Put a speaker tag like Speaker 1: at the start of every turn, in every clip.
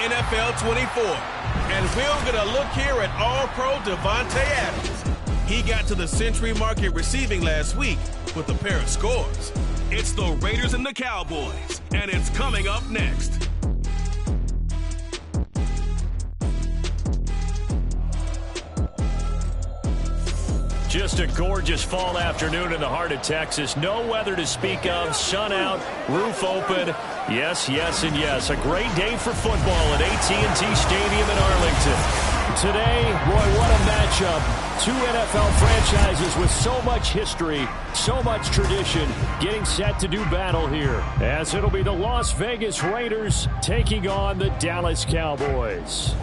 Speaker 1: NFL 24. And we'll get a look here at All-Pro Devontae Adams. He got to the Century Market receiving last week with a pair of scores. It's the Raiders and the Cowboys, and it's coming up next.
Speaker 2: Just a gorgeous fall afternoon in the heart of Texas. No weather to speak of. Sun out, roof open. Yes, yes, and yes. A great day for football at AT&T Stadium in Arlington. Today, boy, what a matchup. Two NFL franchises with so much history, so much tradition, getting set to do battle here. As it'll be the Las Vegas Raiders taking on the Dallas Cowboys.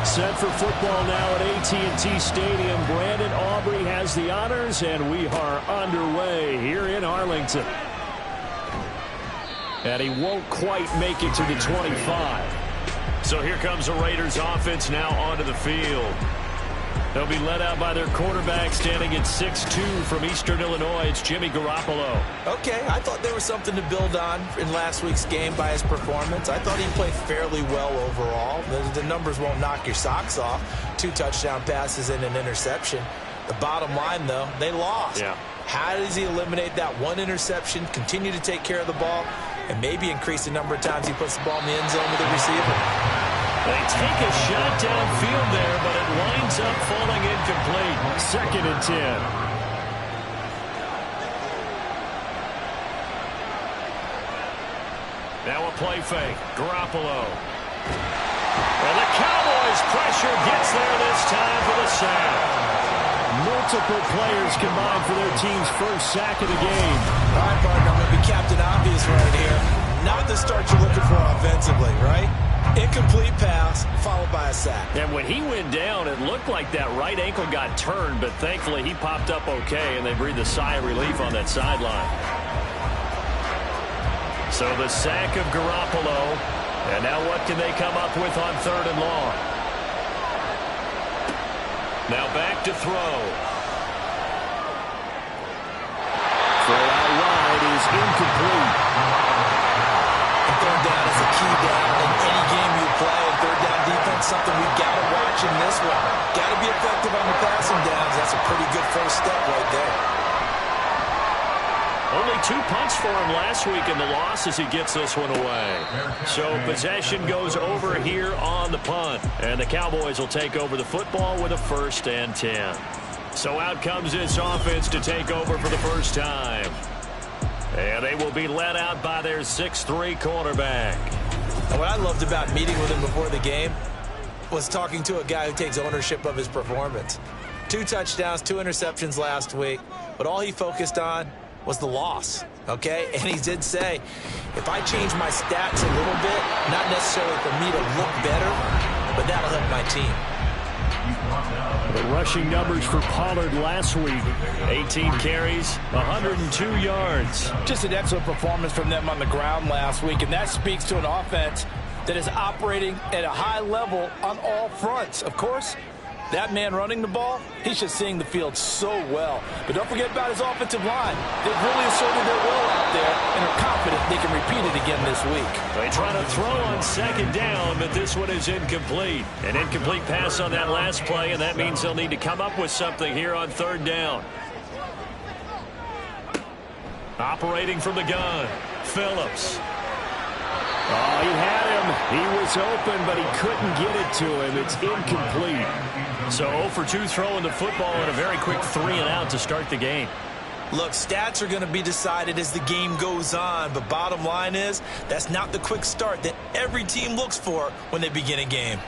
Speaker 2: Set for football now at AT&T Stadium. Brandon Aubrey has the honors, and we are underway here in Arlington. And he won't quite make it to the 25. So here comes the Raiders offense now onto the field. They'll be led out by their quarterback standing at 6'2" from Eastern Illinois. It's Jimmy Garoppolo.
Speaker 3: Okay, I thought there was something to build on in last week's game by his performance. I thought he played fairly well overall. The numbers won't knock your socks off. 2 touchdown passes and an interception. The bottom line, though, they lost.
Speaker 2: Yeah.
Speaker 3: How does he eliminate that one interception, continue to take care of the ball, and maybe increase the number of times he puts the ball in the end zone with the receiver?
Speaker 2: They take a shot downfield there, but it winds up falling incomplete. 2nd and 10. Now a play fake. Garoppolo. And the Cowboys' pressure gets there this time for the sack. Multiple players combined for their team's first sack of the game.
Speaker 3: All right, partner, I'm going to be Captain Obvious right here. Not the start you're looking for offensively, right? Incomplete pass, followed by a sack.
Speaker 2: And when he went down, it looked like that right ankle got turned, but thankfully he popped up okay, and they breathed a sigh of relief on that sideline. So the sack of Garoppolo, and now what can they come up with on 3rd and long? Now back to throw. Throw out wide is incomplete.
Speaker 3: Third down is a key down in any game you play. And third down defense, something we've got to watch in this one. Got to be effective on the passing downs. That's a pretty good first step right there.
Speaker 2: Only 2 punts for him last week in the loss as he gets this one away. So possession goes over here on the punt. And the Cowboys will take over the football with a 1st and 10. So out comes this offense to take over for the first time. And they will be led out by their 6'3" quarterback.
Speaker 3: And what I loved about meeting with him before the game was talking to a guy who takes ownership of his performance. 2 touchdowns, 2 interceptions last week, but all he focused on was the loss, okay? And he did say, if I change my stats a little bit, not necessarily for me to look better, but that'll help my team.
Speaker 2: The rushing numbers for Pollard last week. 18 carries, 102 yards.
Speaker 4: Just an excellent performance from them on the ground last week, and that speaks to an offense that is operating at a high level on all fronts. Of course, that man running the ball, he's just seeing the field so well. But don't forget about his offensive line. They've really asserted their will out there and are confident they can repeat it again this week.
Speaker 2: They try to throw on 2nd down, but this one is incomplete. An incomplete pass on that last play, and that means they'll need to come up with something here on 3rd down. Operating from the gun, Phillips. Oh, he had him. He was open, but he couldn't get it to him. It's incomplete. So 0 for 2 throwing the football and a very quick 3 and out to start the game.
Speaker 3: Look, stats are going to be decided as the game goes on, but bottom line is that's not the quick start that every team looks for when they begin a game.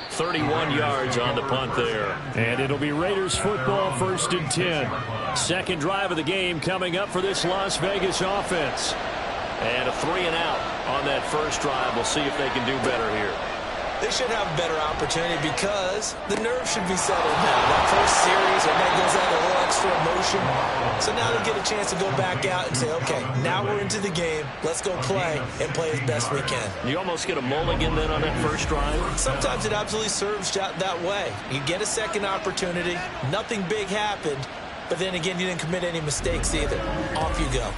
Speaker 2: 31 yards on the punt there. And it'll be Raiders football, 1st and 10. 2nd drive of the game coming up for this Las Vegas offense. And a 3 and out on that first drive. We'll see if they can do better here.
Speaker 3: They should have a better opportunity because the nerves should be settled now. That first series, everybody goes out a little extra emotion. So now they get a chance to go back out and say, okay, now we're into the game. Let's go play and play as best we can.
Speaker 2: You almost get a mulligan then on that first drive?
Speaker 3: Sometimes it absolutely serves that way. You get a second opportunity. Nothing big happened. But then again, you didn't commit any mistakes either. Off you go.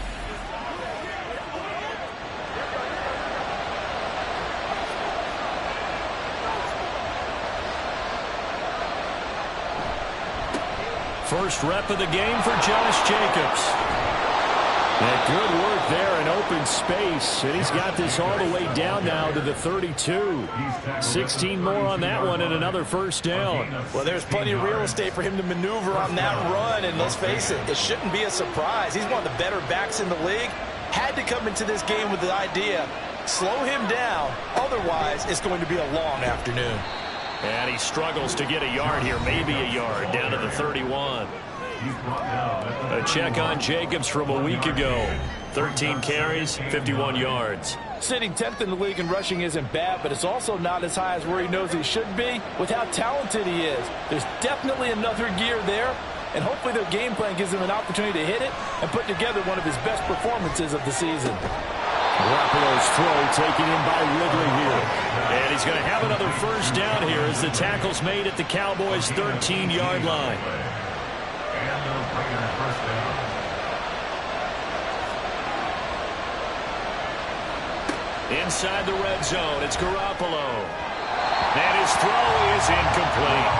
Speaker 2: First rep of the game for Josh Jacobs. And good work there in open space. And he's got this all the way down now to the 32. 16 more on that one and another first down.
Speaker 4: Well, there's plenty of real estate for him to maneuver on that run. And let's face it, it shouldn't be a surprise. He's one of the better backs in the league. Had to come into this game with the idea, slow him down. Otherwise, it's going to be a long afternoon.
Speaker 2: And he struggles to get a yard here, maybe a yard, down to the 31. A check on Jacobs from a week ago. 13 carries, 51 yards.
Speaker 4: Sitting 10th in the league in rushing isn't bad, but it's also not as high as where he knows he should be with how talented he is. There's definitely another gear there, and hopefully their game plan gives him an opportunity to hit it and put together one of his best performances of the season.
Speaker 2: Garoppolo's throw taken in by Ridley here. And he's going to have another first down here as the tackle's made at the Cowboys' 13-yard line. Inside the red zone, it's Garoppolo. And his throw is incomplete.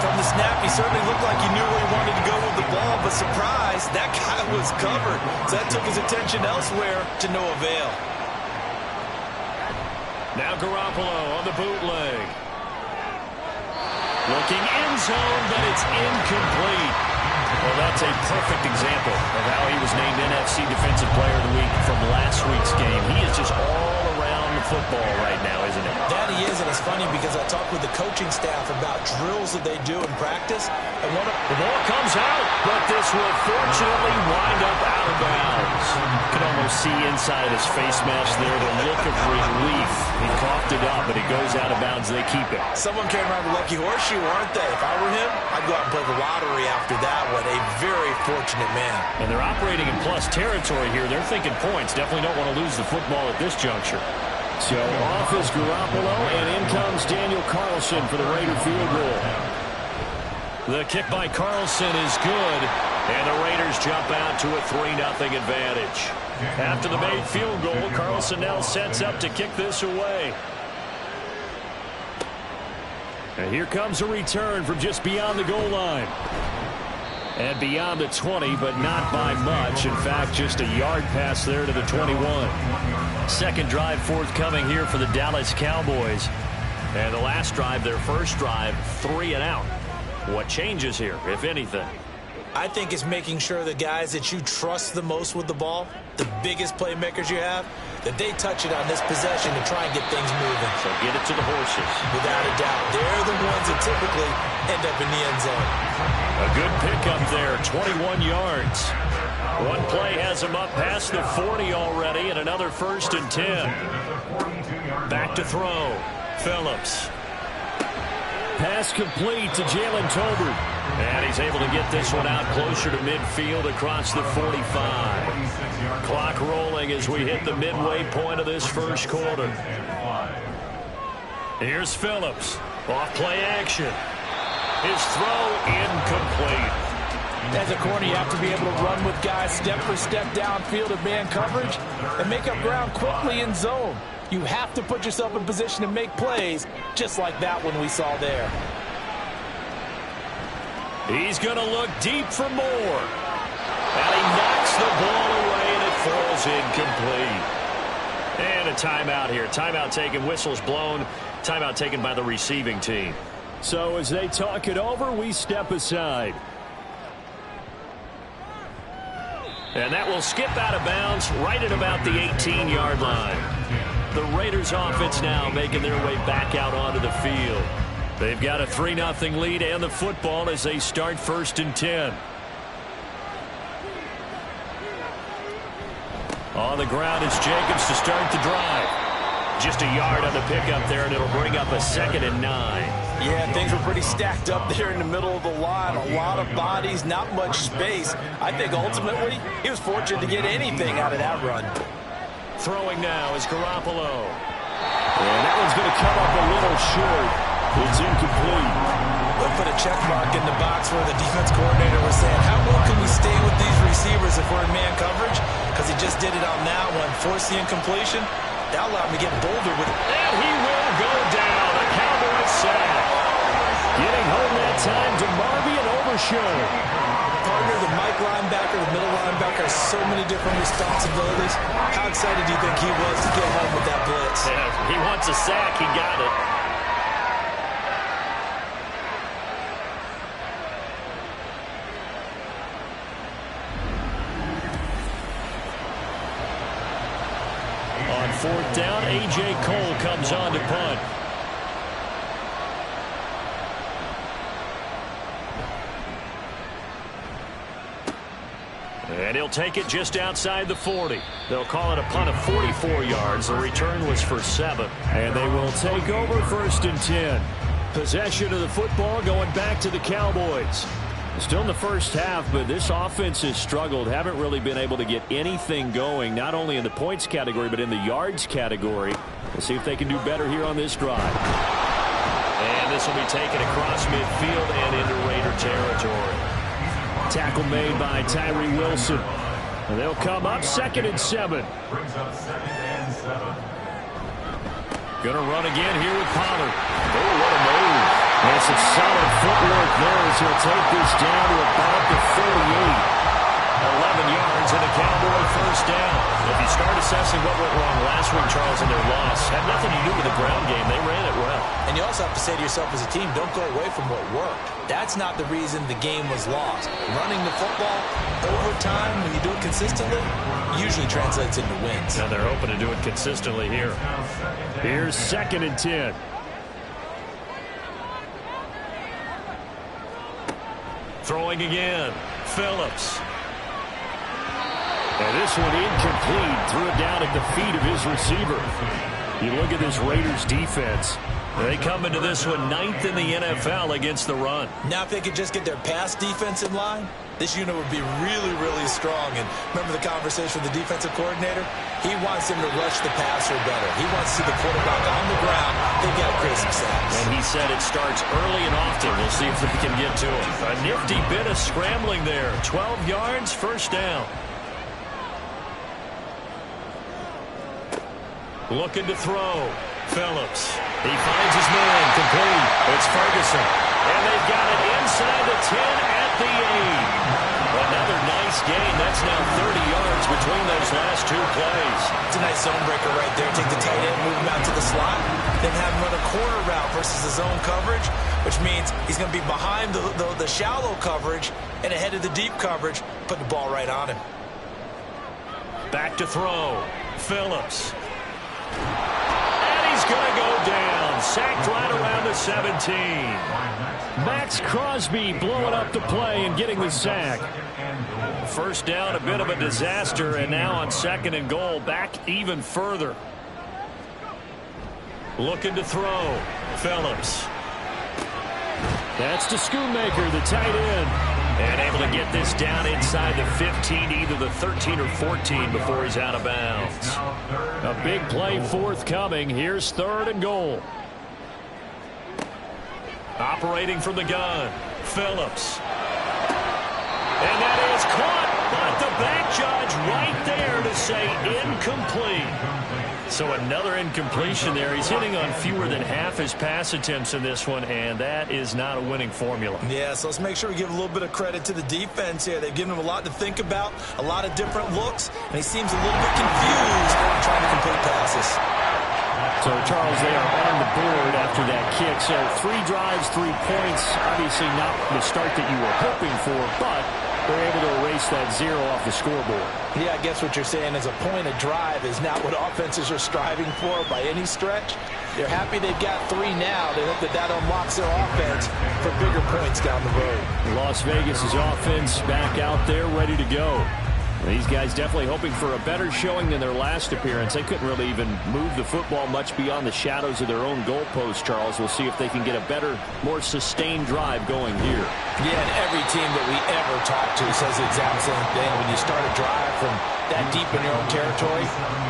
Speaker 3: From the snap, he certainly looked like he knew where he wanted to go with the ball, but surprise, that guy was covered. So that took his attention elsewhere to no avail.
Speaker 2: Now Garoppolo on the bootleg. Looking end zone, but it's incomplete. Well, that's a perfect example of how he was named NFC Defensive Player of the Week from last week's game. He is just all around the football right now, isn't he?
Speaker 3: That he is, and it's funny because I talked with the coaching staff about drills that they do in practice. And
Speaker 2: the ball comes out, but this will fortunately wind up out of bounds. You can almost see inside his face mask there the look of relief. He coughed it up, but it goes out of bounds. They keep it.
Speaker 3: Someone came around the lucky horseshoe, aren't they? If I were him, I'd go out and play the lottery after that one. A very fortunate man.
Speaker 2: And they're operating in plus territory here. They're thinking points. Definitely don't want to lose the football at this juncture. So off is Garoppolo, and in comes Daniel Carlson for the Raider field goal. The kick by Carlson is good, and the Raiders jump out to a 3-0 advantage. After the made field goal, Carlson now sets up to kick this away. And here comes a return from just beyond the goal line. And beyond the 20, but not by much. In fact, just a yard pass there to the 21. Second drive forthcoming here for the Dallas Cowboys. And the last drive, their first drive, 3 and out. What changes here, if anything?
Speaker 3: I think it's making sure the guys that you trust the most with the ball, the biggest playmakers you have, that they touch it on this possession to try and get things moving.
Speaker 2: So get it to the horses.
Speaker 3: Without a doubt. They're the ones that typically end up in the end zone.
Speaker 2: A good pickup there, 21 yards. One play has him up past the 40 already, and another 1st and 10. Back to throw. Phillips. Pass complete to Jalen Tolbert. And he's able to get this one out closer to midfield across the 45. Clock rolling as we hit the midway point of this first quarter. Here's Phillips. Off play action. His throw incomplete.
Speaker 4: As a corner, you have to be able to run with guys step for step downfield of man coverage and make up ground quickly in zone. You have to put yourself in position to make plays, just like that one we saw there.
Speaker 2: He's going to look deep for more. And he knocks the ball away, and it falls incomplete. And a timeout here. Timeout taken, whistles blown. Timeout taken by the receiving team. So as they talk it over, we step aside. And that will skip out of bounds right at about the 18-yard line. The Raiders offense now making their way back out onto the field. They've got a 3-0 lead and the football as they start 1st and 10. On the ground, it's Jacobs to start the drive. Just a yard on the pickup there, and it'll bring up a 2nd and 9.
Speaker 4: Yeah, things were pretty stacked up there in the middle of the line. A lot of bodies, not much space. I think ultimately he was fortunate to get anything out of that run.
Speaker 2: Throwing now is Garoppolo. And that one's going to come up a little short. It's incomplete.
Speaker 3: They'll put a check mark in the box where the defense coordinator was saying, how well can we stay with these receivers if we're in man coverage? Because he just did it on that one. Force the incompletion. That allowed him to get bolder with it.
Speaker 2: And he will go down. A Cowboy sack. Getting home that time to Marby and Overshow.
Speaker 3: Partner, the Mike linebacker, the middle linebacker, has so many different responsibilities. How excited do you think he was to get home with that blitz?
Speaker 2: Yeah, he wants a sack. He got it. On 4th down, A.J. Cole comes on to punt. And he'll take it just outside the 40. They'll call it a punt of 44 yards. The return was for 7. And they will take over 1st and 10. Possession of the football going back to the Cowboys. Still in the first half, but this offense has struggled. Haven't really been able to get anything going, not only in the points category, but in the yards category. We'll see if they can do better here on this drive. And this will be taken across midfield and into Raider territory. Tackle made by Tyree Wilson. And they'll come up 2nd and 7. Gonna run again here with Pollard. Oh, what a move. And some solid footwork there as he'll take this down to about the 38. 11 yards and a Cowboy 1st down. If you start assessing what went wrong last week, Charles, in their loss, had nothing to do with the ground game. They ran it well.
Speaker 3: And you also have to say to yourself as a team, don't go away from what worked. That's not the reason the game was lost. Running the football over time, when you do it consistently, usually translates into wins.
Speaker 2: Now they're hoping to do it consistently here. Here's 2nd and 10. Throwing again. Phillips. And this one incomplete. Threw it down at the feet of his receiver. You look at this Raiders defense. They come into this one 9th in the NFL against the run.
Speaker 3: Now if they could just get their pass defense in line, this unit would be really, really strong. And remember the conversation with the defensive coordinator? He wants them to rush the passer better. He wants to see the quarterback on the ground. They've got to create some sacks.
Speaker 2: And he said it starts early and often. We'll see if we can get to him. A nifty bit of scrambling there. 12 yards, 1st down. Looking to throw. Phillips. He finds his man. Complete. It's Ferguson. And they've got it inside the 10 at the 8. Another nice gain. That's now 30 yards between those last 2 plays.
Speaker 3: It's a nice zone breaker right there. Take the tight end, move him out to the slot, then have him run a corner route versus the zone coverage, which means he's going to be behind the shallow coverage and ahead of the deep coverage, put the ball right on him.
Speaker 2: Back to throw. Phillips. And he's going to go down. Sacked right around the 17. Max Crosby blowing up the play and getting the sack. 1st down, a bit of a disaster, and now on 2nd and goal, back even further. Looking to throw. Phillips. That's to Schoonmaker, the tight end. And able to get this down inside the 15, either the 13 or 14 before he's out of bounds. A big play forthcoming. Here's 3rd and goal. Operating from the gun. Phillips. And that is caught, but the back judge right there to say incomplete. So another incompletion there. He's hitting on fewer than half his pass attempts in this one, and that is not a winning formula.
Speaker 3: Yeah, so let's make sure we give a little bit of credit to the defense here. They've given him a lot to think about, a lot of different looks, and he seems a little bit confused trying to complete passes.
Speaker 2: So, Charles, they are on the board after that kick. So 3 drives, 3 points. Obviously not the start that you were hoping for, but they're able to erase that 0 off the scoreboard.
Speaker 3: Yeah, I guess what you're saying is a point of drive is not what offenses are striving for by any stretch. They're happy they've got 3 now. They hope that unlocks their offense for bigger points down the road.
Speaker 2: Las Vegas' offense back out there ready to go. These guys definitely hoping for a better showing than their last appearance. They couldn't really even move the football much beyond the shadows of their own goalpost, Charles. We'll see if they can get a better, more sustained drive going here.
Speaker 4: Yeah, and every team that we ever talk to says the exact same thing. When you start a drive from that deep in your own territory,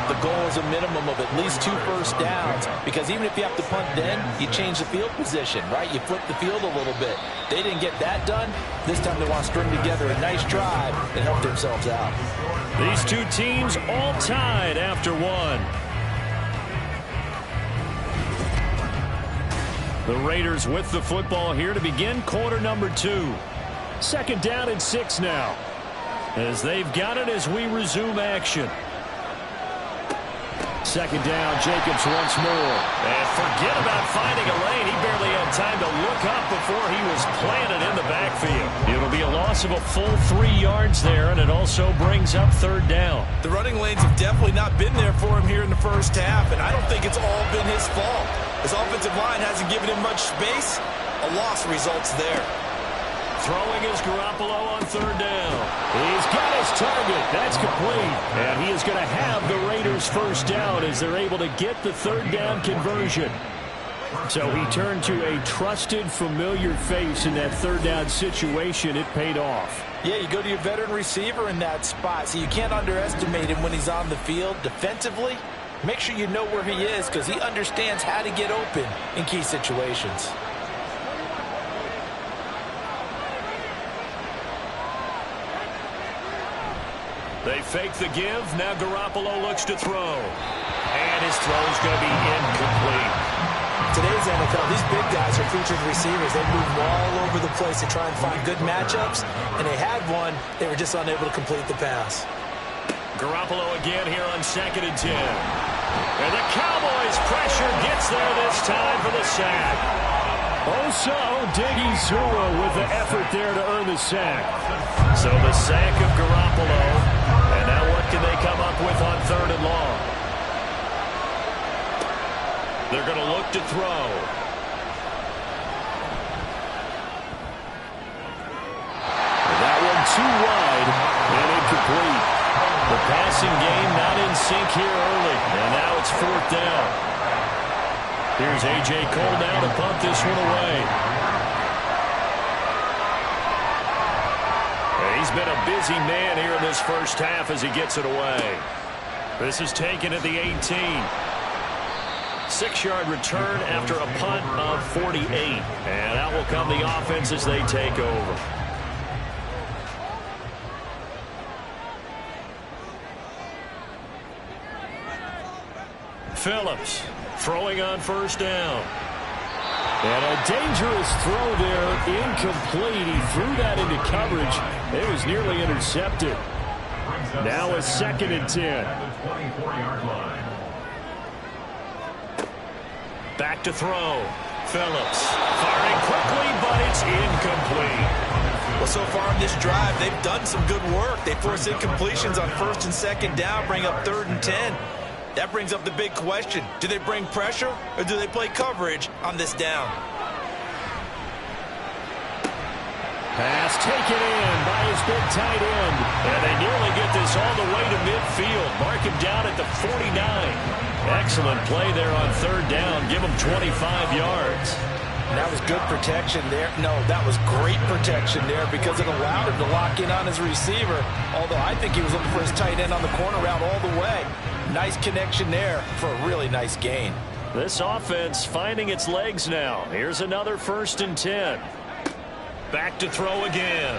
Speaker 4: the goal is a minimum of at least 2 first downs, because even if you have to punt then, you change the field position, right? You flip the field a little bit. They didn't get that done. This time they want to string together a nice drive and help themselves out.
Speaker 2: These two teams all tied after one. The Raiders with the football here to begin quarter number 2. Second down and 6 now, as they've got it as we resume action. Second down, Jacobs once more. And forget about finding a lane. He barely had time to look up before he was planted in the backfield. It'll be a loss of a full 3 yards there, and it also brings up third down.
Speaker 3: The running lanes have definitely not been there for him here in the first half, and I don't think it's all been his fault. His offensive line hasn't given him much space. A loss results there.
Speaker 2: Throwing is Garoppolo on third down. He's got his target. That's complete. And he is going to have the Raiders first down as they're able to get the third down conversion. So he turned to a trusted, familiar face in that third down situation. It paid off.
Speaker 4: Yeah, you go to your veteran receiver in that spot, so you can't underestimate him when he's on the field. Defensively, make sure you know where he is, because he understands how to get open in key situations.
Speaker 2: They fake the give. Now Garoppolo looks to throw. And his throw is going to be incomplete.
Speaker 3: Today's NFL, these big guys are featured receivers. They move all over the place to try and find good matchups. And they had one. They were just unable to complete the pass.
Speaker 2: Garoppolo again here on 2nd and 10. And the Cowboys' pressure gets there this time for the sack. Osa Odighizuwa with the effort there to earn the sack. So the sack of Garoppolo. And now what can they come up with on third and long? They're going to look to throw. And that one too wide and incomplete. The passing game not in sync here early. And now it's 4th down. Here's A.J. Cole now to punt this one away. He's been a busy man here in this first half as he gets it away. This is taken at the 18. 6-yard return after a punt of 48. And out will come the offense as they take over. Phillips throwing on first down. And a dangerous throw there, incomplete. He threw that into coverage. It was nearly intercepted. Now a 2nd and 10. Back to throw. Phillips firing quickly, but it's incomplete.
Speaker 3: Well, so far in this drive, they've done some good work. They force incompletions on 1st and 2nd down, bring up 3rd and 10. That brings up the big question. Do they bring pressure or do they play coverage on this down?
Speaker 2: Pass taken in by his big tight end. And they nearly get this all the way to midfield. Mark him down at the 49. Excellent play there on third down. Give him 25 yards.
Speaker 4: And that was good protection there. No, that was great protection there because it allowed him to lock in on his receiver. Although I think he was looking for his tight end on the corner route all the way. Nice connection there for a really nice gain.
Speaker 2: This offense finding its legs now. Here's another 1st and 10. Back to throw again.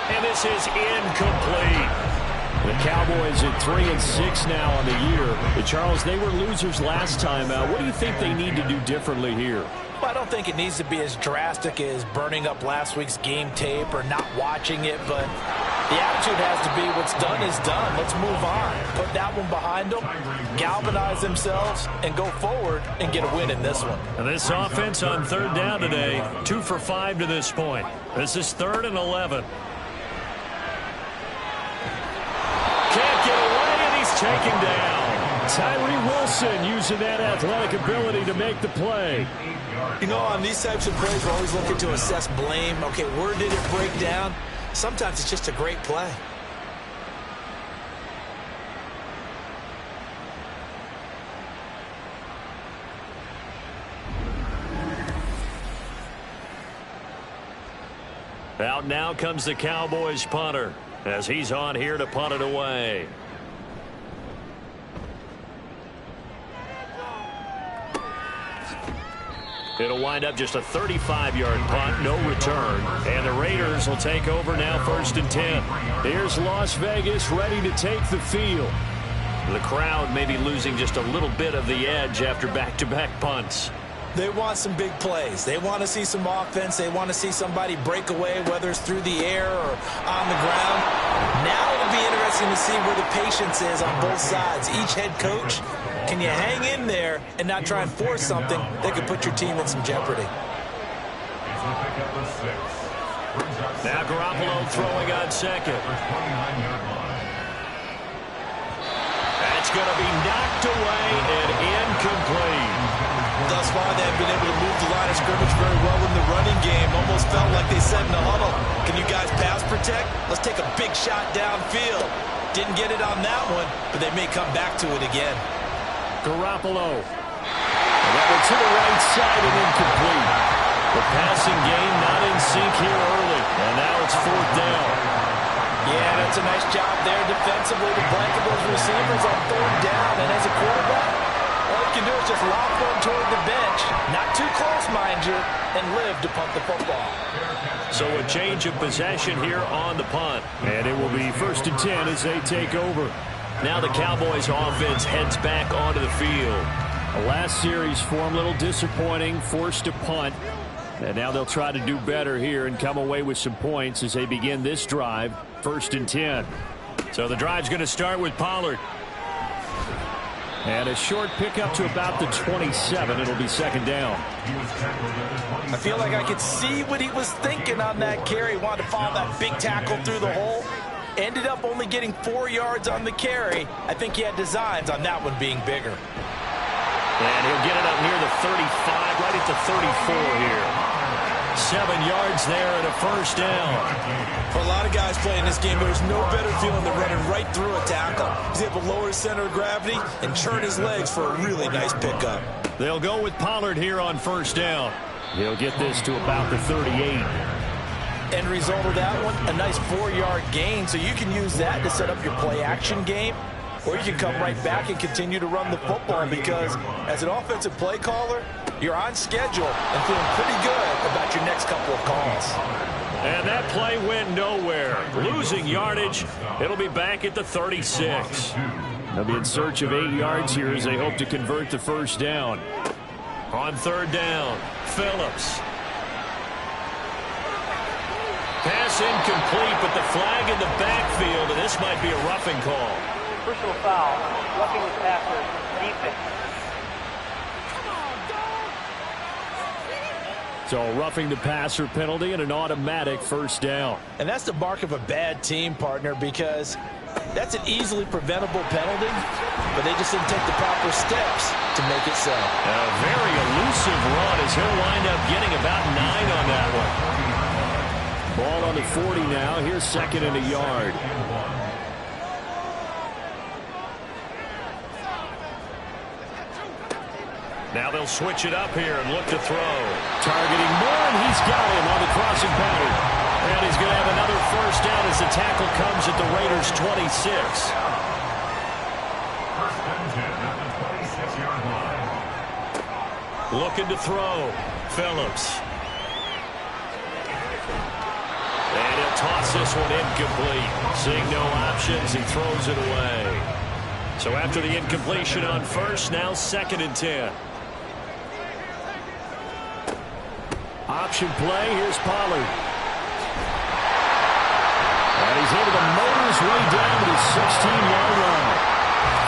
Speaker 2: And this is incomplete. The Cowboys at 3-6 now on the year. Charles, they were losers last time out. What do you think they need to do differently here?
Speaker 4: Well, I don't think it needs to be as drastic as burning up last week's game tape or not watching it, but the attitude has to be what's done is done. Let's move on. Put that one behind them, galvanize themselves, and go forward and get a win in this one.
Speaker 2: And this offense on third down today, 2 for 5 to this point. This is 3rd and 11. Can't get away, and he's taken down. Tyree Wilson using that athletic ability to make the play.
Speaker 3: You know, on these types of plays, we're always looking to assess blame. Okay, where did it break down? Sometimes it's just a great play.
Speaker 2: Out now comes the Cowboys punter as he's on here to punt it away. It'll wind up just a 35-yard punt, no return. And the Raiders will take over now, 1st and 10. Here's Las Vegas ready to take the field. The crowd may be losing just a little bit of the edge after back-to-back punts.
Speaker 3: They want some big plays. They want to see some offense. They want to see somebody break away, whether it's through the air or on the ground. Now it'll be interesting to see where the patience is on both sides. Each head coach, can you hang in there and not try and force something that could put your team in some jeopardy?
Speaker 2: Now Garoppolo throwing on second. That's going to be knocked away and incomplete.
Speaker 3: Thus far, they have been able to move the line of scrimmage very well in the running game. Almost felt like they said in the huddle, can you guys pass protect? Let's take a big shot downfield. Didn't get it on that one, but they may come back to it again.
Speaker 2: Garoppolo. That one to the right side and incomplete. The passing game not in sync here early, and now it's 4th down.
Speaker 3: Yeah, that's a nice job there defensively to blanket those receivers on 3rd down. And as a quarterback, all you can do is just lob one toward the bench. Not too close, mind you, and live to punt the football.
Speaker 2: So a change of possession here on the punt. And it will be 1st and 10 as they take over. Now the Cowboys offense heads back onto the field. The last series form a little disappointing, forced to punt. And now they'll try to do better here and come away with some points as they begin this drive, 1st and 10. So the drive's going to start with Pollard. And a short pickup to about the 27. It'll be 2nd down.
Speaker 3: I feel like I could see what he was thinking on that carry. He wanted to follow that big tackle through the hole. Ended up only getting 4 yards on the carry. I think he had designs on that one being bigger.
Speaker 2: And he'll get it up near the 35, right at the 34 here. 7 yards there and a 1st down.
Speaker 3: For a lot of guys playing this game, there's no better feeling than running right through a tackle. He's able to lower his center of gravity and churn his legs for a really nice pickup.
Speaker 2: They'll go with Pollard here on 1st down. He'll get this to about the 38.
Speaker 3: End result of that one, a nice 4-yard gain, so you can use that to set up your play-action game, or you can come right back and continue to run the football because as an offensive play caller, you're on schedule and feeling pretty good about your next couple of calls.
Speaker 2: And that play went nowhere. Losing yardage. It'll be back at the 36. They'll be in search of 8 yards here as they hope to convert the 1st down. On 3rd down, Phillips. Pass incomplete, but the flag in the backfield, and this might be a roughing call.
Speaker 5: Personal foul, roughing the passer, defense.
Speaker 2: So roughing the passer penalty and an automatic 1st down.
Speaker 3: And that's the mark of a bad team, partner, because that's an easily preventable penalty, but they just didn't take the proper steps to make it so.
Speaker 2: A very elusive run as he'll wind up getting about 9 on that one. Ball on the 40 now. Here's 2nd and a yard. Now they'll switch it up here and look to throw. Targeting Moore, and he's got him on the crossing pattern. And he's going to have another 1st down as the tackle comes at the Raiders' 26. Looking to throw. Phillips. And he'll toss this one incomplete. Seeing no options, he throws it away. So after the incompletion on 1st, now 2nd and 10. Option play, here's Pollard. And he's able to motor his way down to the 16-yard line.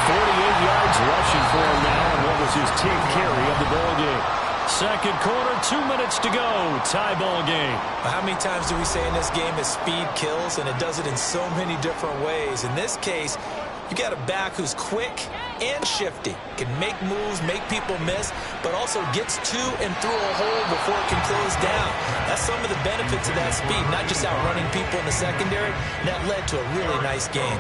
Speaker 2: 48 yards rushing for him now, and what was his 10th carry of the ball game. 2nd quarter, 2 minutes to go. Tie ball game.
Speaker 3: How many times do we say in this game that speed kills, and it does it in so many different ways? In this case, you got a back who's quick and shifty, can make moves, make people miss, but also gets to and through a hole before it can close down. That's some of the benefits of that speed, not just outrunning people in the secondary. And that led to a really nice game.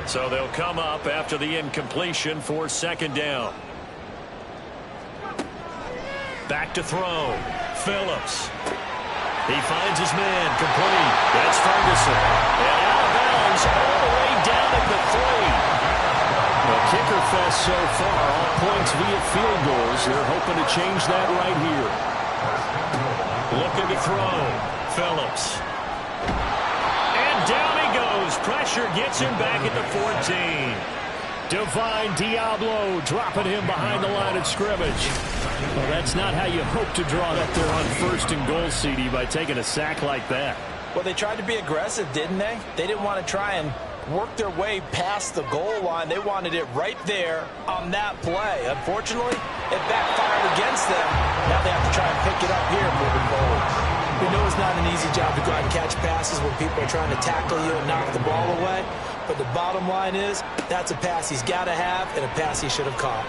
Speaker 2: So they'll come up after the incompletion for 2nd down. Back to throw. Phillips. He finds his man, complete. That's Ferguson. And out of bounds all the way down at the 3. The kicker fest so far, all points via field goals. They're hoping to change that right here. Looking to throw. Phillips. And down he goes. Pressure gets him back at the 14. Divine Diablo dropping him behind the line of scrimmage. Well, that's not how you hope to draw it up there on 1st and goal, CD, by taking a sack like that.
Speaker 4: Well, they tried to be aggressive, didn't they? They didn't want to try and work their way past the goal line. They wanted it right there on that play. Unfortunately, it backfired against them. Now they have to try and pick it up here moving forward. We know it's not an easy job to go out and catch passes when people are trying to tackle you and knock the ball away. But the bottom line is, that's a pass he's got to have and a pass he should have caught.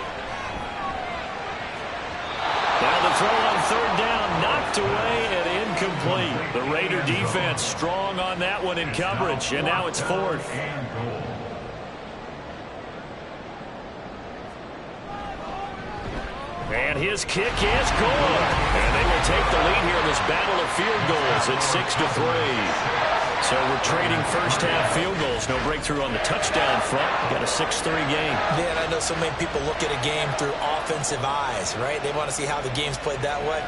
Speaker 2: Now the throw on 3rd down, knocked away and incomplete. The Raider defense strong on that one in coverage, and now it's 4th. And his kick is good. And they will take the lead here in this battle of field goals at 6-3. So we're trading first-half field goals. No breakthrough on the touchdown front. Got a 6-3 game.
Speaker 3: Man, I know so many people look at a game through offensive eyes, right? They want to see how the game's played that way.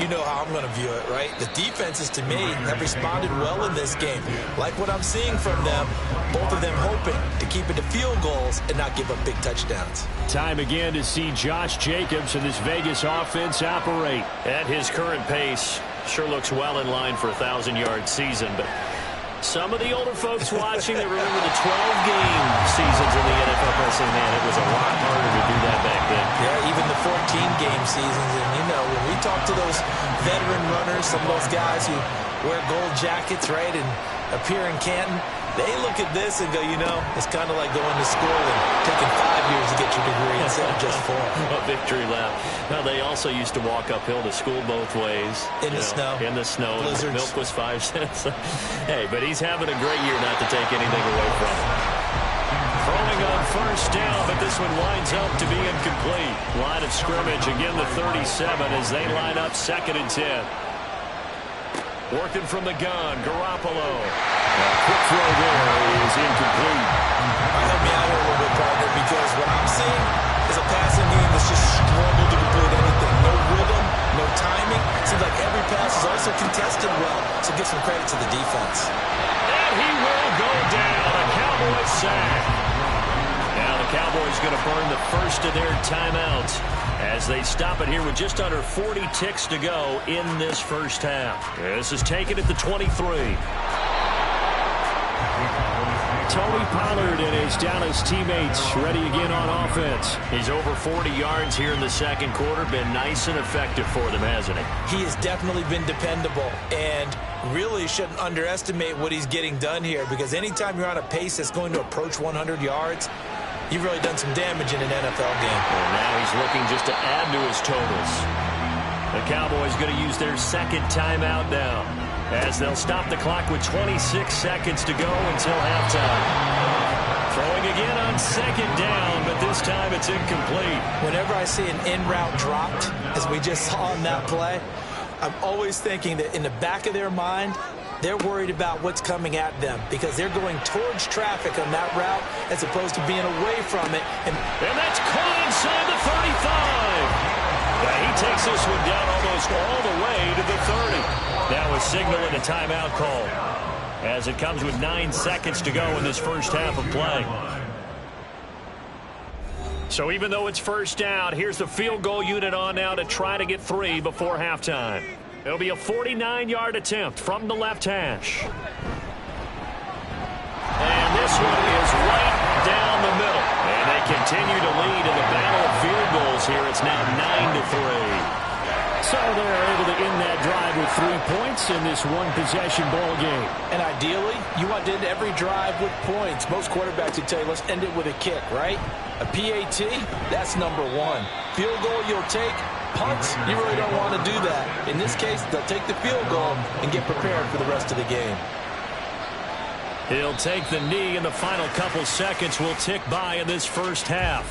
Speaker 3: You know how I'm going to view it, right? The defenses, to me, have responded well in this game. Like what I'm seeing from them, both of them hoping to keep it to field goals and not give up big touchdowns.
Speaker 2: Time again to see Josh Jacobs and this Vegas offense operate. At his current pace, sure looks well in line for a 1,000-yard season, but some of the older folks watching that remember the 12-game seasons in the NFL say, man, it was a lot harder to do that back then.
Speaker 3: Yeah, even the 14-game seasons. And, you know, when we talk to those veteran runners, some of those guys who wear gold jackets, right, and appear in Canton, they look at this and go, you know, it's kind of like going to school and taking 5 years to get your degree instead of just 4.
Speaker 2: A victory lap. Now, they also used to walk uphill to school both ways.
Speaker 3: In the snow.
Speaker 2: In the snow.
Speaker 3: Blizzards.
Speaker 2: Milk was 5 cents. Hey, but he's having a great year not to take anything away from him. Throwing on 1st down, but this one winds up to be incomplete. Line of scrimmage, again the 37 as they line up 2nd and 10. Working from the gun, Garoppolo. Quick throw there is incomplete.
Speaker 3: Help me out here a little bit, partner, because what I'm seeing is a passing game that's just struggled to complete anything. No rhythm, no timing. Seems like every pass is also contested well, so give some credit to the defense.
Speaker 2: And he will go down. A Cowboys sack. Now the Cowboys going to burn the first of their timeouts as they stop it here with just under 40 ticks to go in this first half. This is taken at the 23. Tony Pollard and his Dallas teammates ready again on offense. He's over 40 yards here in the 2nd quarter. Been nice and effective for them, hasn't he?
Speaker 3: He has definitely been dependable and really shouldn't underestimate what he's getting done here, because anytime you're on a pace that's going to approach 100 yards, you've really done some damage in an NFL game.
Speaker 2: And now he's looking just to add to his totals. The Cowboys going to use their 2nd timeout now, as they'll stop the clock with 26 seconds to go until halftime. Throwing again on 2nd down, but this time it's incomplete.
Speaker 3: Whenever I see an in-route dropped, as we just saw on that play, I'm always thinking that in the back of their mind, they're worried about what's coming at them, because they're going towards traffic on that route as opposed to being away from it. And
Speaker 2: that's caught inside the 35. He takes this one down almost all the way to the 30. Now a signal and a timeout call as it comes with 9 seconds to go in this first half of play. So even though it's 1st down, here's the field goal unit on now to try to get 3 before halftime. It'll be a 49-yard attempt from the left hash. And this one is right down the middle. And they continue to lead in the battle of field goals here. It's now 9-3. So they're able to end that drive with 3 points in this one-possession ball game.
Speaker 4: And ideally, you want to end every drive with points. Most quarterbacks would tell you, let's end it with a kick, right? A PAT, that's number 1. Field goal you'll take. Punts, you really don't want to do that. In this case, they'll take the field goal and get prepared for the rest of the game.
Speaker 2: He'll take the knee, and the final couple seconds will tick by in this first half.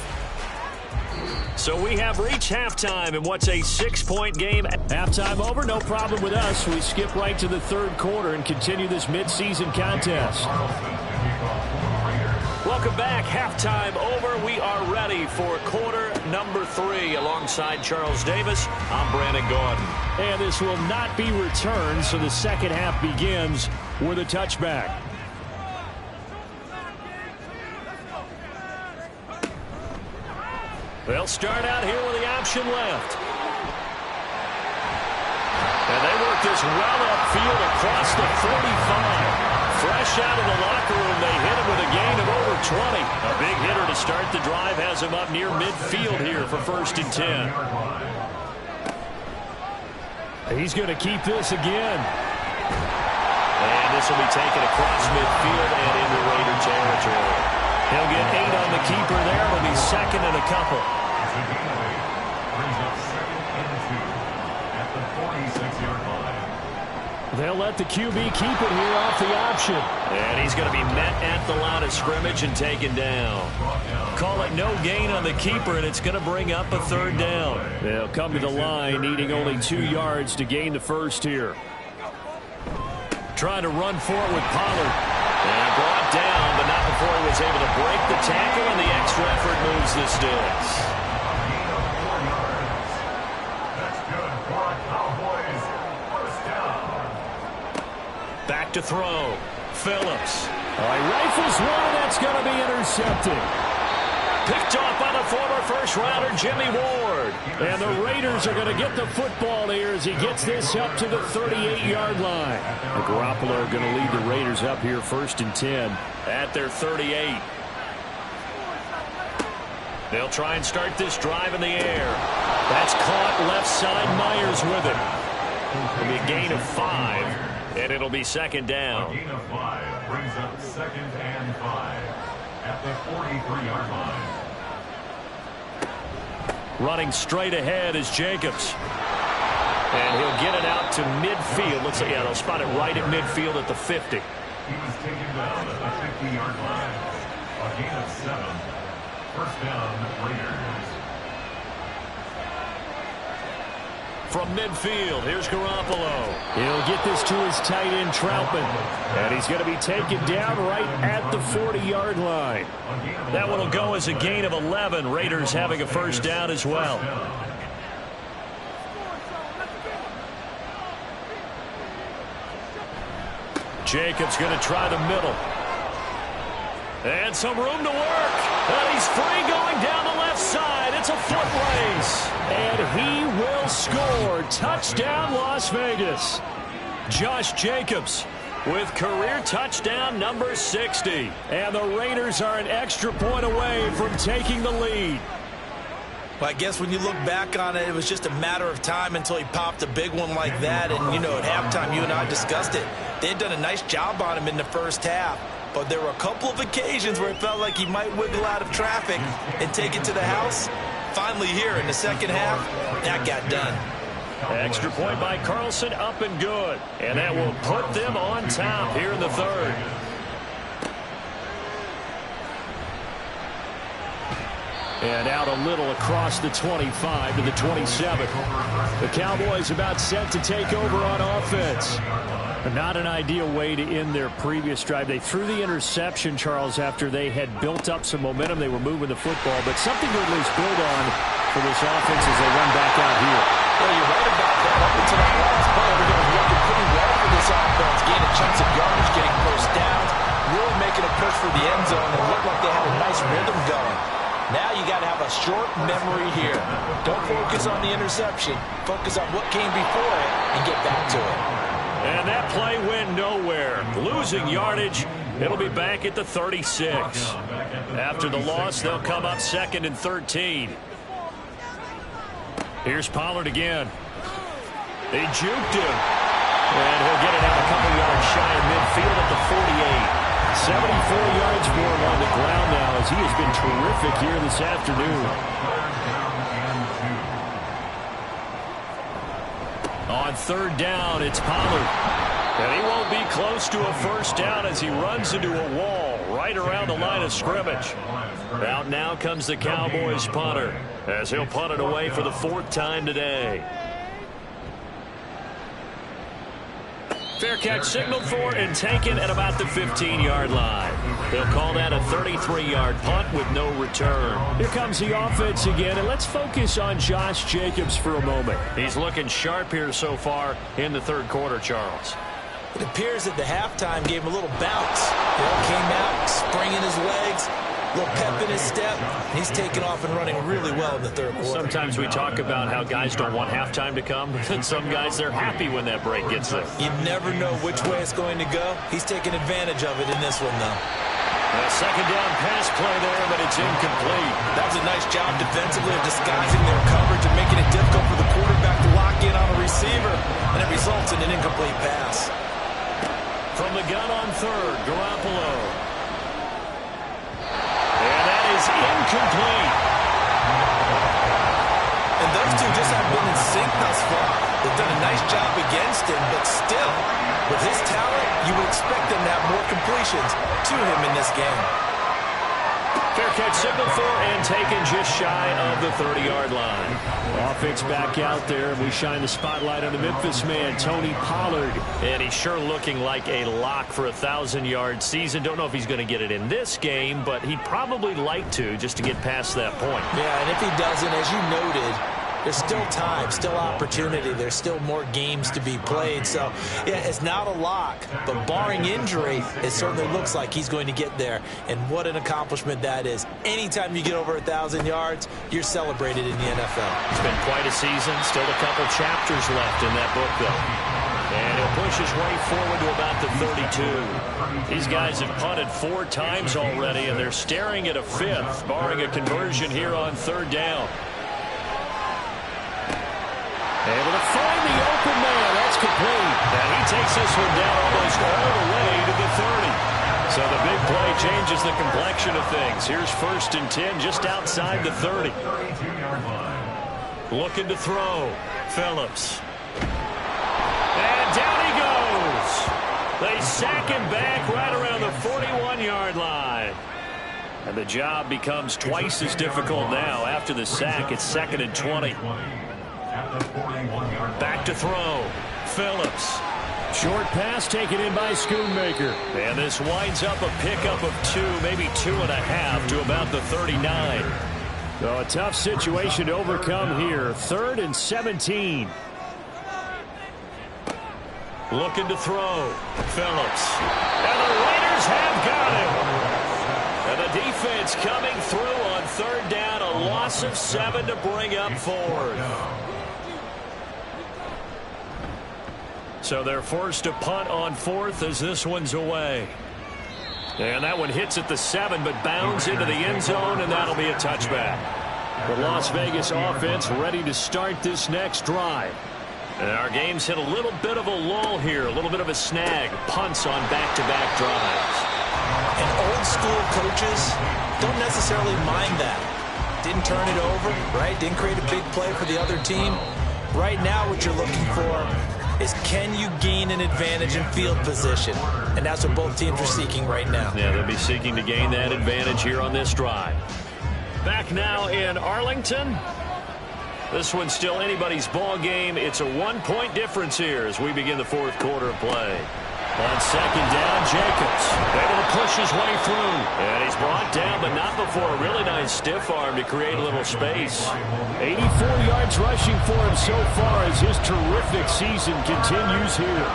Speaker 2: So we have reached halftime in what's a 6-point game.
Speaker 6: Halftime over, no problem with us. We skip right to the third quarter and continue this midseason contest.
Speaker 2: Welcome back. Halftime over. We are ready for quarter number 3. Alongside Charles Davis, I'm Brandon Gordon.
Speaker 6: And this will not be returned, so the second half begins with a touchback.
Speaker 2: They'll start out here with the option left. And they work this well upfield across the 45. Fresh out of the locker room, they hit him with a gain of over 20. A big hitter to start the drive has him up near midfield here for 1st and 10.
Speaker 6: He's going to keep this again.
Speaker 2: And this will be taken across midfield and into Raider territory. He'll get 8 on the keeper there. It'll be 2nd and a couple.
Speaker 6: They'll let the QB keep it here off the option.
Speaker 2: And he's going to be met at the line of scrimmage and taken down. Call it no gain on the keeper, and it's going to bring up a 3rd down.
Speaker 6: They'll come to the line, needing only 2 yards to gain the first here.
Speaker 2: Trying to run for it with Pollard. And brought down, but not before he was able to break the tackle, and the extra effort moves the sticks. Back to throw. Phillips.
Speaker 6: He rifles one, and that's going to be intercepted.
Speaker 2: Picked off by the former first-rounder Jimmy Ward.
Speaker 6: And the Raiders are going to get the football here as he gets this up to the 38-yard line. And Garoppolo going to lead the Raiders up here 1st and 10.
Speaker 2: At their 38. They'll try and start this drive in the air. That's caught left side. Myers with it. It'll be a gain of 5, and it'll be 2nd down.
Speaker 7: A gain of 5 brings up 2nd and 5 at the 43-yard line.
Speaker 2: Running straight ahead is Jacobs. And he'll get it out to midfield. Looks like, yeah, they'll spot it right at midfield at the 50.
Speaker 7: He was taken down at the 50-yard line. A gain of 7. 1st down, Raiders.
Speaker 2: From midfield, here's Garoppolo.
Speaker 6: He'll get this to his tight end, Troutman. And he's going to be taken down right at the 40-yard line.
Speaker 2: That one will go as a gain of 11. Raiders having a 1st down as well. Jacobs going to try the middle. And some room to work. And he's free going down the left side. It's a foot race.
Speaker 6: And he will score. Touchdown, Las Vegas.
Speaker 2: Josh Jacobs with career touchdown number 60.
Speaker 6: And the Raiders are an extra point away from taking the lead.
Speaker 3: Well, I guess when you look back on it, it was just a matter of time until he popped a big one like that. And, you know, at halftime, you and I discussed it. They had done a nice job on him in the first half. But there were a couple of occasions where it felt like he might wiggle out of traffic and take it to the house. Finally here in the second half, that got done.
Speaker 2: Extra point by Carlson, up and good. And that will put them on top here in the 3rd.
Speaker 6: And out a little across the 25 to the 27. The Cowboys about set to take over on offense. Not an ideal way to end their previous drive. They threw the interception, Charles, after they had built up some momentum. They were moving the football, but something to at least build on for this offense as they run back out here.
Speaker 3: Well, you're right about that. Up until that last play, everything was working pretty well for this offense. Gaining chunks of yardage, getting first downs, really making a push for the end zone, and it looked like they had a nice rhythm going. Now you got to have a short memory here. Don't focus on the interception. Focus on what came before it and get back to it.
Speaker 2: And that play went nowhere. Losing yardage. It'll be back at the 36. After the loss, they'll come up 2nd and 13. Here's Pollard again. They juked him. And he'll get it out a couple yards shy of midfield at the 48.
Speaker 6: 74 yards for him on the ground now as he has been terrific here this afternoon.
Speaker 2: On 3rd down, it's Pollard. And he won't be close to a 1st down as he runs into a wall right around the line of scrimmage. Out now comes the Cowboys punter, as he'll punt it away for the 4th time today. Fair catch signaled for and taken at about the 15-yard line. They'll call that a 33-yard punt with no return.
Speaker 6: Here comes the offense again, and let's focus on Josh Jacobs for a moment.
Speaker 2: He's looking sharp here so far in the 3rd quarter, Charles.
Speaker 3: It appears that the halftime gave him a little bounce. Came out, springing his legs, a little pep in his step. He's taking off and running really well in the 3rd quarter.
Speaker 2: Sometimes we talk about how guys don't want halftime to come, and some guys, they're happy when that break gets there.
Speaker 3: You never know which way it's going to go. He's taking advantage of it in this one, though.
Speaker 2: A 2nd down pass play there, but it's incomplete.
Speaker 3: That was a nice job defensively of disguising their coverage and making it difficult for the quarterback to lock in on a receiver, and it results in an incomplete pass.
Speaker 2: From the gun on 3rd, Garoppolo. And that is incomplete.
Speaker 3: And those two just haven't been in sync thus far. They've done a nice job against him, but still, with his talent, you would expect them to have more completions to him in this game.
Speaker 2: Fair catch signal for and taken just shy of the 30-yard line.
Speaker 6: Offense back out there, and we shine the spotlight on the Memphis man, Tony Pollard.
Speaker 2: And he's sure looking like a lock for a 1,000-yard season. Don't know if he's going to get it in this game, but he'd probably like to just to get past that point.
Speaker 3: Yeah, and if he doesn't, as you noted, there's still time, still opportunity. There's still more games to be played. So, yeah, it's not a lock, but barring injury, it certainly looks like he's going to get there. And what an accomplishment that is. Anytime you get over 1,000 yards, you're celebrated in the NFL.
Speaker 2: It's been quite a season. Still a couple chapters left in that book, though. And he'll push his way forward to about the 32. These guys have punted 4 times already, and they're staring at a 5th, barring a conversion here on 3rd down.
Speaker 6: Able to find the open man. That's complete.
Speaker 2: And he takes this one down almost all the way to the 30. So the big play changes the complexion of things. Here's 1st and 10 just outside the 30. Looking to throw. Phillips. And down he goes. They sack him back right around the 41-yard line. And the job becomes twice as difficult now. After the sack, it's 2nd and 20. Back to throw. Phillips.
Speaker 6: Short pass taken in by Schoonmaker.
Speaker 2: And this winds up a pickup of 2, maybe 2.5 to about the 39.
Speaker 6: So a tough situation to overcome here. 3rd and 17.
Speaker 2: Looking to throw. Phillips. And the Raiders have got him. And the defense coming through on 3rd down. A loss of 7 to bring up 4th. So they're forced to punt on 4th as this one's away. And that one hits at the 7, but bounds into the end zone, and that'll be a touchback.
Speaker 6: The Las Vegas offense ready to start this next drive.
Speaker 2: And our game's hit a little bit of a lull here, a little bit of a snag. Punts on back-to-back drives.
Speaker 3: And old school coaches don't necessarily mind that. Didn't turn it over, right? Didn't create a big play for the other team. Right now what you're looking for is, can you gain an advantage in field position? And that's what both teams are seeking right now.
Speaker 2: Yeah, they'll be seeking to gain that advantage here on this drive. Back now in Arlington. This one's still anybody's ball game. It's a 1-point difference here as we begin the 4th quarter of play. On 2nd down, Jacobs able to push his way through. And he's brought down, but not before a really nice stiff arm to create a little space.
Speaker 6: 84 yards rushing for him so far as his terrific season continues here.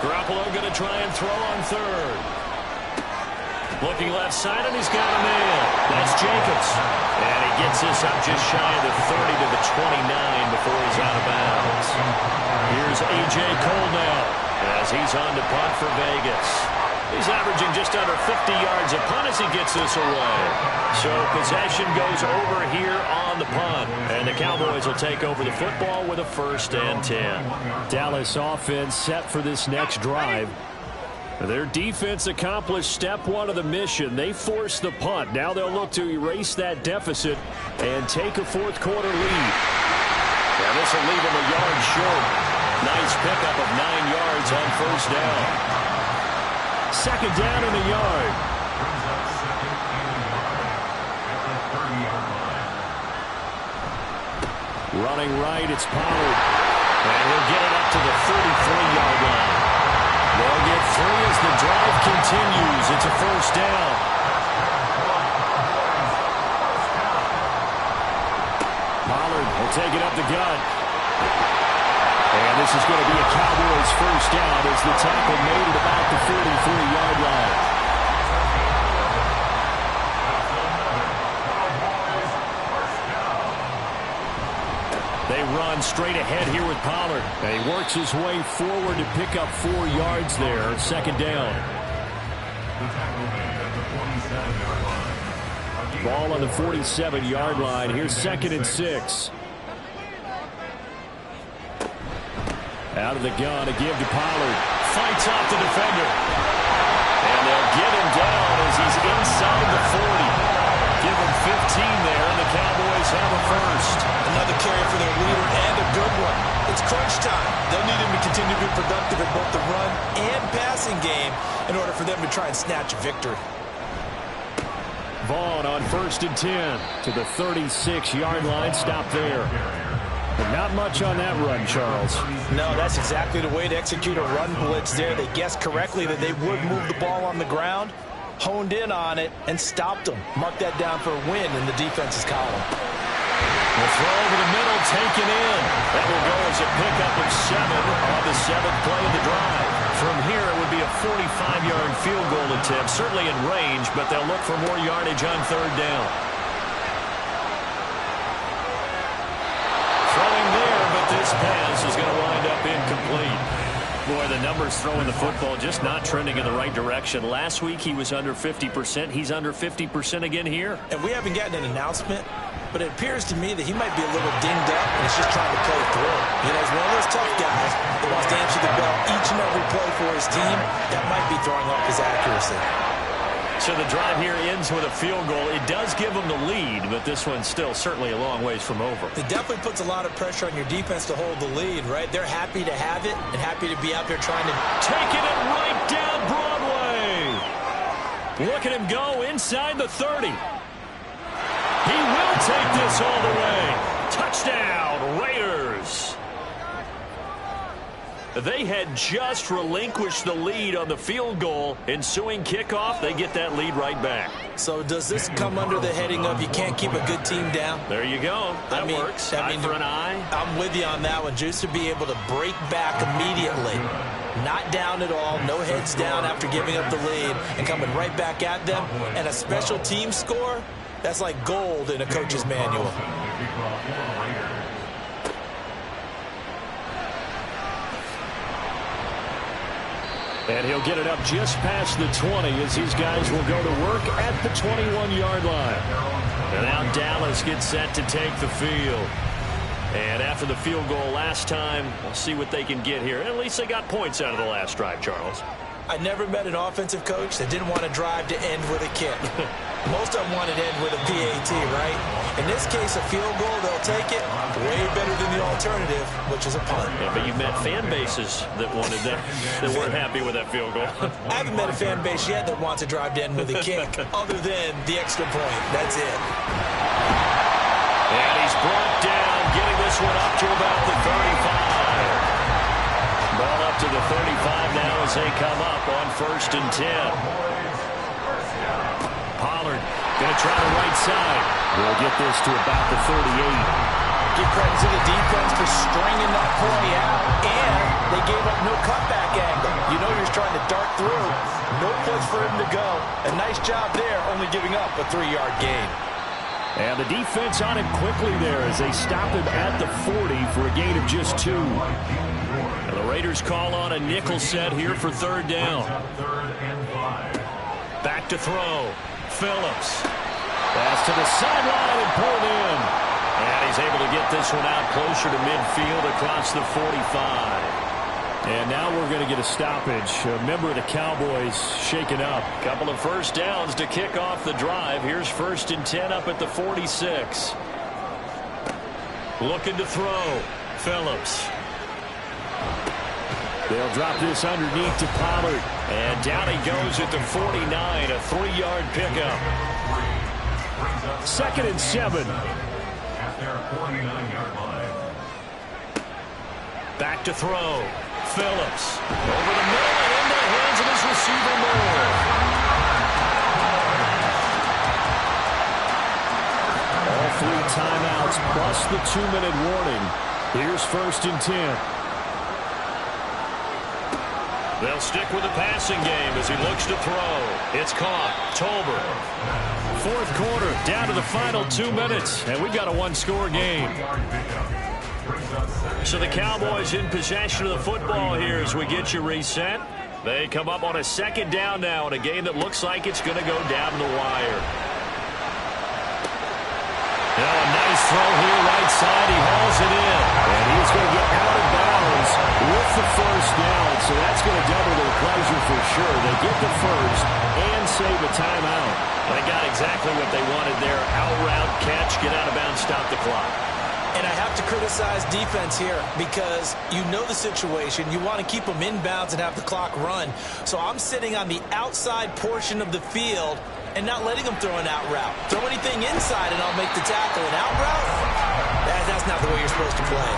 Speaker 2: Garoppolo going to try and throw on 3rd. Looking left side, and he's got a man. That's Jacobs. And he gets this up just shy of the 30 to the 29 before he's out of bounds. Here's A.J. Cole now as he's on to punt for Vegas. He's averaging just under 50 yards a punt as he gets this away. So possession goes over here on the punt. And the Cowboys will take over the football with a 1st and 10.
Speaker 6: Dallas offense set for this next drive. Their defense accomplished step 1 of the mission. They forced the punt. Now they'll look to erase that deficit and take a 4th quarter lead.
Speaker 2: And this will leave them a yard short. Nice pickup of 9 yards on 1st down.
Speaker 6: 2nd down in the yard. Running right, it's Pollard. And he'll get it up to the 33-yard line. They'll get 3 as the drive continues. It's a first down. Pollard will take it up the gut. And this is going to be a Cowboys first down as the tackle made at about the 43-yard line. They run straight ahead here with Pollard. And he works his way forward to pick up 4 yards there. Second down. Ball on the 47-yard line. Here's 2nd and 6. Out of the gun, a give to Pollard. Fights off the defender. And they'll get him down as he's inside the 40. Give him 15 there, and the Cowboys have a first.
Speaker 3: Another carry for their leader, and a good one. It's crunch time. They'll need him to continue to be productive in both the run and passing game in order for them to try and snatch a victory.
Speaker 6: Vaughn on 1st and 10 to the 36-yard line. Stop there. But not much on that run, Charles.
Speaker 4: No, that's exactly the way to execute a run blitz there. They guessed correctly that they would move the ball on the ground, honed in on it, and stopped them. Mark that down for a win in the defense's column.
Speaker 6: The throw over the middle, taken in. That will go as a pickup of 7 on the 7th play of the drive. From here, it would be a 45-yard field goal attempt, certainly in range, but they'll look for more yardage on 3rd down. Throwing there, but this pass is going to wind up incomplete. Boy, the numbers throwing the football just not trending in the right direction. Last week, he was under 50%. He's under 50% again here.
Speaker 3: And we haven't gotten an announcement, but it appears to me that he might be a little dinged up, and he's just trying to play through. You know, he's one of those tough guys that wants to answer the bell each and every play for his team. That might be throwing off his accuracy.
Speaker 6: So the drive here ends with a field goal. It does give them the lead, but this one's still certainly a long ways from over.
Speaker 3: It definitely puts a lot of pressure on your defense to hold the lead, right? They're happy to have it and happy to be out there trying to
Speaker 6: taking it right down Broadway. Look at him go inside the 30. He will take this all the way. Touchdown, Raiders. They had just relinquished the lead on the field goal. Ensuing kickoff, they get that lead right back.
Speaker 3: So does this come under the heading of you can't keep a good team down?
Speaker 6: There you go. That works. Eye for an eye.
Speaker 3: I'm with you on that one. Just to be able to break back immediately. Not down at all. No heads down after giving up the lead and coming right back at them. And a special team score, that's like gold in a coach's manual.
Speaker 6: And he'll get it up just past the 20 as these guys will go to work at the 21-yard line. And now Dallas gets set to take the field. And after the field goal last time, we'll see what they can get here. At least they got points out of the last drive, Charles.
Speaker 3: I never met an offensive coach that didn't want to drive to end with a kick. Most of them wanted to end with a PAT, right? In this case, a field goal, they'll take it. Way better than the alternative, which is a punt.
Speaker 6: Yeah, but you met fan bases that wanted that, that weren't happy with that field goal.
Speaker 3: I haven't met a fan base yet that wants to drive to end with a kick, other than the extra point. That's it.
Speaker 6: And he's brought down, getting this one up to about the 35. Ball up to the 35 now as they come up on 1st and 10. Pollard going to try the right side. We'll get this to about the 38.
Speaker 3: Give credit to the defense for stringing that play out, and they gave up no cutback angle. You know you're trying to dart through. No place for him to go. A nice job there, only giving up a 3-yard gain.
Speaker 6: And the defense on it quickly there as they stop him at the 40 for a gain of just 2. And the Raiders call on a nickel set here for 3rd down. Back to throw. Phillips. Pass to the sideline and pulled in. And he's able to get this one out closer to midfield across the 45. And now we're going to get a stoppage. A member of the Cowboys shaken up. Couple of first downs to kick off the drive. Here's 1st and 10 up at the 46. Looking to throw. Phillips. They'll drop this underneath to Pollard. And down he goes at the 49. A 3-yard pickup. 2nd and 7.
Speaker 7: their 49-yard line.
Speaker 2: Back to throw. Phillips over the middle and into the hands of his receiver Moore. All 3 timeouts plus the 2-minute warning. Here's 1st and 10. They'll stick with the passing game as he looks to throw. It's caught. Tolbert. 4th quarter, down to the final 2 minutes, and we've got a 1-score game. So the Cowboys in possession of the football here as we get you reset. They come up on a 2nd down now in a game that looks like it's going to go down the wire. Now a nice throw here right side. He hauls it in. And he's going to get out of bounds with the 1st down. So that's going to double their pleasure for sure. They get the 1st and save a timeout. They got exactly what they wanted there. Out route, catch, get out of bounds, stop the clock.
Speaker 3: And I have to criticize defense here because you know the situation. You want to keep them inbounds and have the clock run. So I'm sitting on the outside portion of the field and not letting them throw an out route. Throw anything inside and I'll make the tackle. An out route? That's not the way you're supposed to play.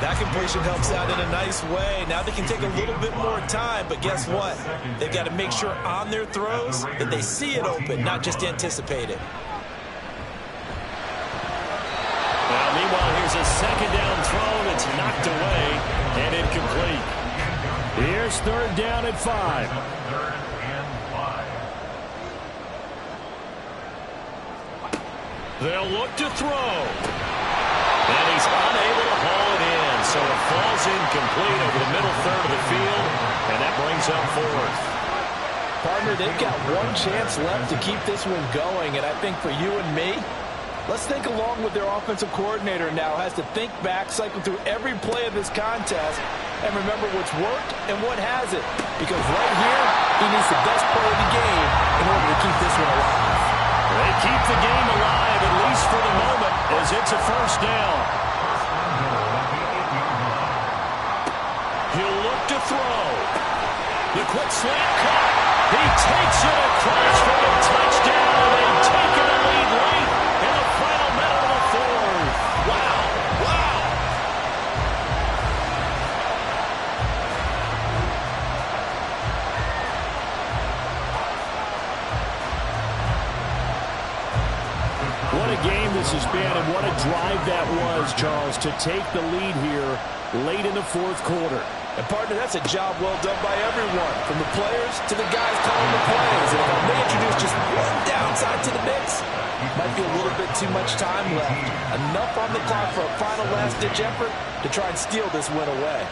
Speaker 3: That completion helps out in a nice way. Now they can take a little bit more time, but guess what? They've got to make sure on their throws that they see it open, not just anticipate it.
Speaker 2: Well, meanwhile, here's a 2nd down throw that's knocked away and incomplete. Here's 3rd down at 5.
Speaker 7: 3rd and 5.
Speaker 2: They'll look to throw. And he's unable to haul it in, so it falls incomplete over the middle 3rd of the field, and that brings up 4th.
Speaker 4: Partner, they've got 1 chance left to keep this one going, and I think for you and me, let's think along with their offensive coordinator now. Has to think back, cycle through every play of this contest, and remember what's worked and what hasn't. Because right here, he needs the best play of the game in order to keep this one alive.
Speaker 2: They keep the game alive, at least for the moment, as it's a 1st down. He'll look to throw. The quick slant cut. He takes it across for a touchdown, and they've taken the lead late in the final minute of the 4th. Wow, wow. What a game this has been, and what a drive that was, Charles, to take the lead here late in the 4th quarter.
Speaker 4: And, partner, that's a job well done by everyone, from the players to the guys calling the plays. And if I may introduce just one downside to the mix, might be a little bit too much time left. Enough on the clock for a final last-ditch effort to try and steal this win away.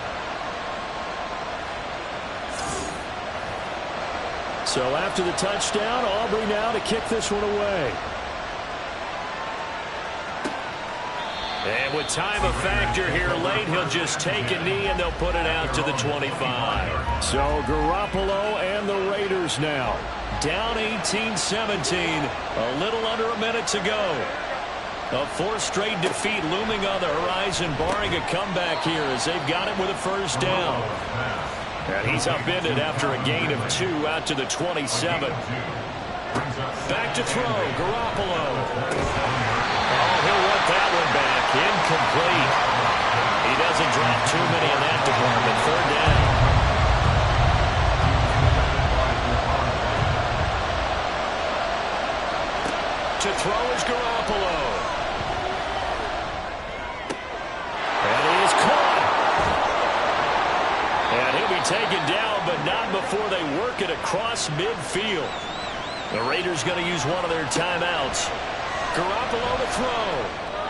Speaker 2: So after the touchdown, Aubrey now to kick this one away. And with time a factor here late, he'll just take a knee and they'll put it out to the 25. So Garoppolo and the Raiders now down 18-17, a little under a minute to go. A 4th straight defeat looming on the horizon, barring a comeback here as they've got it with a 1st down. And he's upended after a gain of 2 out to the 27. Back to throw, Garoppolo. He'll want that one back. Incomplete. He doesn't drop too many in that department. 3rd down. To throw is Garoppolo. And he is caught. And he'll be taken down, but not before they work it across midfield. The Raiders going to use one of their timeouts. Garoppolo to throw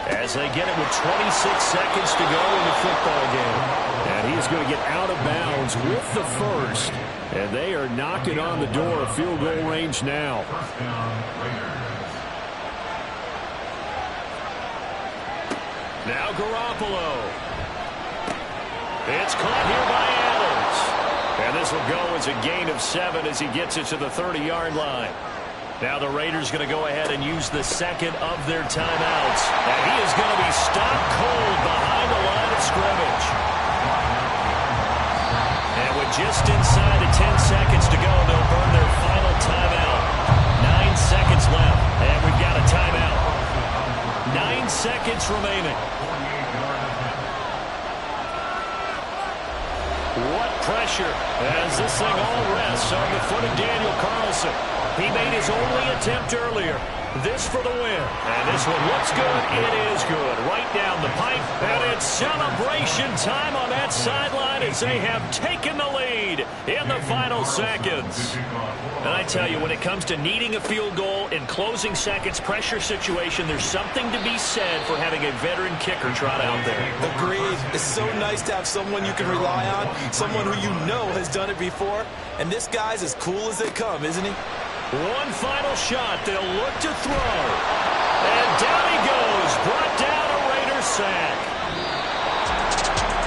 Speaker 2: as they get it with 26 seconds to go in the football game. And he's going to get out of bounds with the 1st. And they are knocking on the door of field goal range now. Now Garoppolo. It's caught here by Adams. And this will go as a gain of 7 as he gets it to the 30-yard line. Now the Raiders going to go ahead and use the 2nd of their timeouts. And he is going to be stopped cold behind the line of scrimmage. And with just inside of 10 seconds to go, they'll burn their final timeout. 9 seconds left, and we've got a timeout. 9 seconds remaining.
Speaker 7: 48-yard attempt.
Speaker 2: What pressure as this thing all rests on the foot of Daniel Carlson. He made his only attempt earlier. This for the win. And this one looks good. It is good. Right down the pipe. And it's celebration time on that sideline as they have taken the lead in the final seconds. And I tell you, when it comes to needing a field goal in closing seconds pressure situation, there's something to be said for having a veteran kicker trot out there.
Speaker 3: Agreed. It's so nice to have someone you can rely on, someone who you know has done it before. And this guy's as cool as they come, isn't he?
Speaker 2: One final shot. They'll look to throw. And down he goes. Brought down a Raiders sack.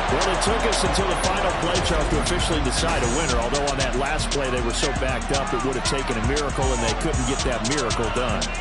Speaker 6: Well, it took us until the final play, Charles, to officially decide a winner. Although on that last play they were so backed up it would have taken a miracle, and they couldn't get that miracle done.